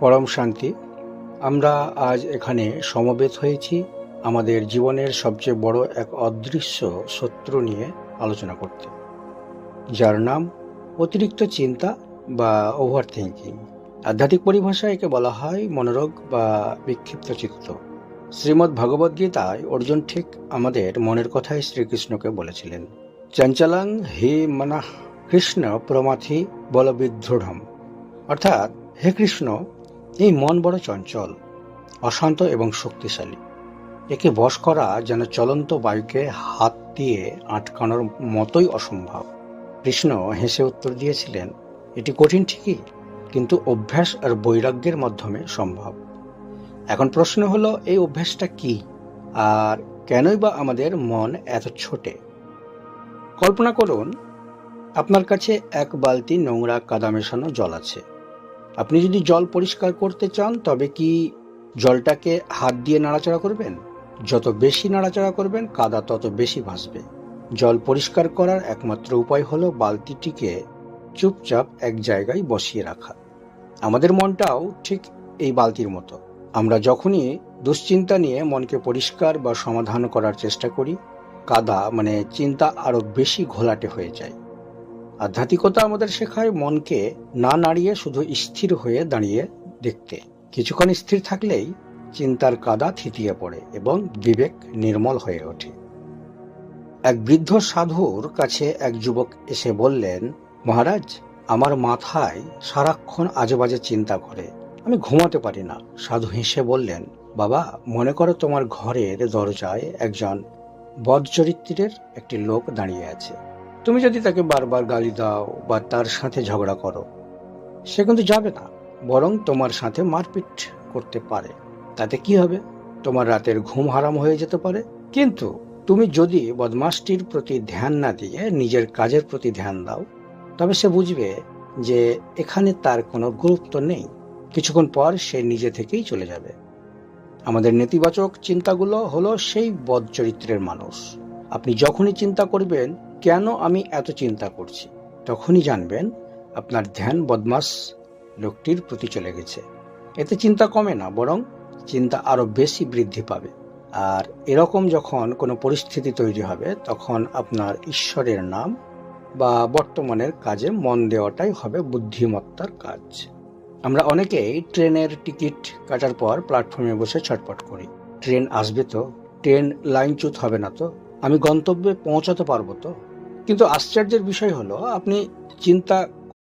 পরম শান্তি। আমরা আজ এখানে সমবেত হয়েছি আমাদের জীবনের সবচেয়ে বড় এক অদৃশ্য শত্রু নিয়ে আলোচনা করতে, যার নাম অতিরিক্ত চিন্তা বা ওভার থিঙ্কিং। আধ্যাত্মিক পরিভাষায় একে বলা হয় মনোরোগ বা বিক্ষিপ্ত চিত্ত। শ্রীমদ্ ভগবদ্গীতায় অর্জুন ঠিক আমাদের মনের কথাই শ্রীকৃষ্ণকে বলেছিলেন, চঞ্চলাং হি মনঃ কৃষ্ণ প্রমাথি বলবিদৃঢ়ম। অর্থাৎ, হে কৃষ্ণ, এই মন বড় চঞ্চল, অশান্ত এবং শক্তিশালী। একে বশ করা যেন চলন্ত বায়ুকে হাত দিয়ে আটকানোর মতোই অসম্ভব। কৃষ্ণ হেসে উত্তর দিয়েছিলেন, এটি কঠিন ঠিকই, কিন্তু অভ্যাস আর বৈরাগ্যের মাধ্যমে সম্ভব। এখন প্রশ্ন হলো, এই অভ্যাসটা কি, আর কেনই বা আমাদের মন এত ছোটে? কল্পনা করুন, আপনার কাছে এক বালতি নোংরা কাদা মেশানো জল আছে। আপনি যদি জল পরিষ্কার করতে চান, তবে কি জলটাকে হাত দিয়ে নাড়াচাড়া করবেন? যত বেশি নাড়াচাড়া করবেন, কাদা তত বেশি ভাসবে। জল পরিষ্কার করার একমাত্র উপায় হলো বালতিটিকে চুপচাপ এক জায়গায় বসিয়ে রাখা। আমাদের মনটাও ঠিক এই বালতির মতো। আমরা যখনই দুশ্চিন্তা নিয়ে মনকে পরিষ্কার বা সমাধান করার চেষ্টা করি, কাদা মানে চিন্তা আরো বেশি ঘোলাটে হয়ে যায়। আধ্যাত্মিকতা আমাদের শেখায় মনকে না নাড়িয়ে শুধু স্থির হয়ে দাঁড়িয়ে দেখতে। কিছুক্ষণ স্থির থাকলেই চিন্তার কাদা থিতিয়ে পড়ে এবং বিবেক নির্মল হয়ে ওঠে। এক বৃদ্ধ সাধুর কাছে এক যুবক এসে বললেন, মহারাজ, আমার মাথায় সারাক্ষণ আজেবাজে চিন্তা করে, আমি ঘুমাতে পারি না। সাধু হেসে বললেন, বাবা, মনে করো তোমার ঘরের দরজায় একজন বদচরিত্রের একটি লোক দাঁড়িয়ে আছে। তুমি যদি তাকে বারবার গালি দাও বা তার সাথে ঝগড়া করো, সে কিন্তু যাবে না, বরং তোমার সাথে মারপিট করতে পারে। তাতে কি হবে? তোমার রাতের ঘুম হারাম হয়ে যেতে পারে। কিন্তু তুমি যদি বদমাশটির প্রতি ধ্যান না দিয়ে নিজের কাজের প্রতি ধ্যান দাও, তবে সে বুঝবে যে এখানে তার কোনো গুরুত্ব নেই। কিছুক্ষণ পর সে নিজে থেকেই চলে যাবে। আমাদের নেতিবাচক চিন্তাগুলো হলো সেই বদ চরিত্রের মানুষ। আপনি যখনই চিন্তা করবেন, কেন আমি এত চিন্তা করছি, তখনই জানবেন আপনার ধ্যান বদমাশ লোকটির প্রতি চলে গেছে। এতে চিন্তা কমে না, বরং চিন্তা আরো বেশি বৃদ্ধি পাবে। আর এরকম যখন কোনো পরিস্থিতি তৈরি হবে, তখন আপনার ঈশ্বরের নাম বা বর্তমানের কাজে মন দেওয়াটাই হবে বুদ্ধিমত্তার কাজ। আমরা অনেকেই ট্রেনের টিকিট কাটার পর প্ল্যাটফর্মে বসে ছটপট করি, ট্রেন আসবে তো, ট্রেন লাইনচ্যুত হবে না তো, আমি গন্তব্যে পৌঁছাতে পারবো তো। কিন্তু আশ্চর্যের বিষয় হলো, আপনি চিন্তা